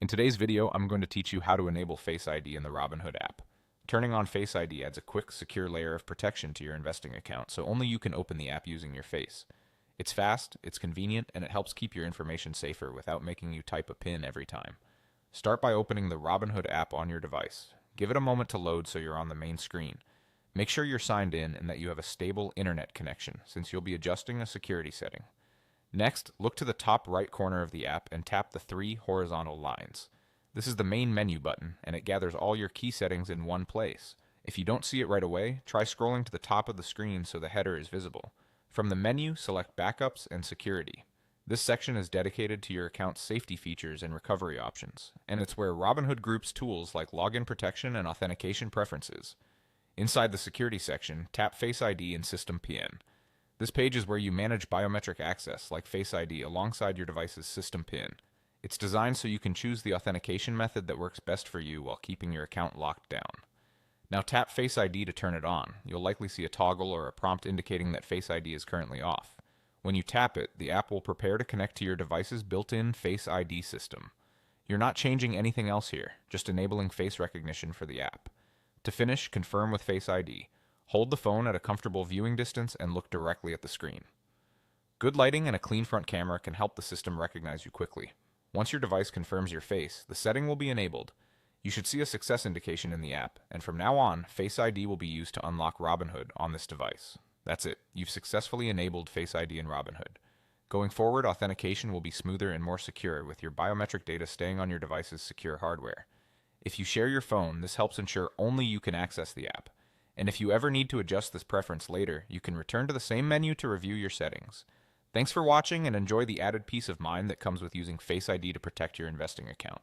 In today's video, I'm going to teach you how to enable Face ID in the Robinhood app. Turning on Face ID adds a quick, secure layer of protection to your investing account, so only you can open the app using your face. It's fast, it's convenient, and it helps keep your information safer without making you type a PIN every time. Start by opening the Robinhood app on your device. Give it a moment to load so you're on the main screen. Make sure you're signed in and that you have a stable internet connection, since you'll be adjusting a security setting. Next, look to the top right corner of the app and tap the three horizontal lines. This is the main menu button, and it gathers all your key settings in one place. If you don't see it right away, try scrolling to the top of the screen so the header is visible. From the menu, select Backups and Security. This section is dedicated to your account's safety features and recovery options, and it's where Robinhood groups tools like login protection and authentication preferences. Inside the Security section, tap Face ID and System PIN. This page is where you manage biometric access, like Face ID, alongside your device's system PIN. It's designed so you can choose the authentication method that works best for you while keeping your account locked down. Now tap Face ID to turn it on. You'll likely see a toggle or a prompt indicating that Face ID is currently off. When you tap it, the app will prepare to connect to your device's built-in Face ID system. You're not changing anything else here, just enabling face recognition for the app. To finish, confirm with Face ID. Hold the phone at a comfortable viewing distance and look directly at the screen. Good lighting and a clean front camera can help the system recognize you quickly. Once your device confirms your face, the setting will be enabled. You should see a success indication in the app, and from now on, Face ID will be used to unlock Robinhood on this device. That's it. You've successfully enabled Face ID in Robinhood. Going forward, authentication will be smoother and more secure, with your biometric data staying on your device's secure hardware. If you share your phone, this helps ensure only you can access the app. And if you ever need to adjust this preference later, you can return to the same menu to review your settings. Thanks for watching, and enjoy the added peace of mind that comes with using Face ID to protect your investing account.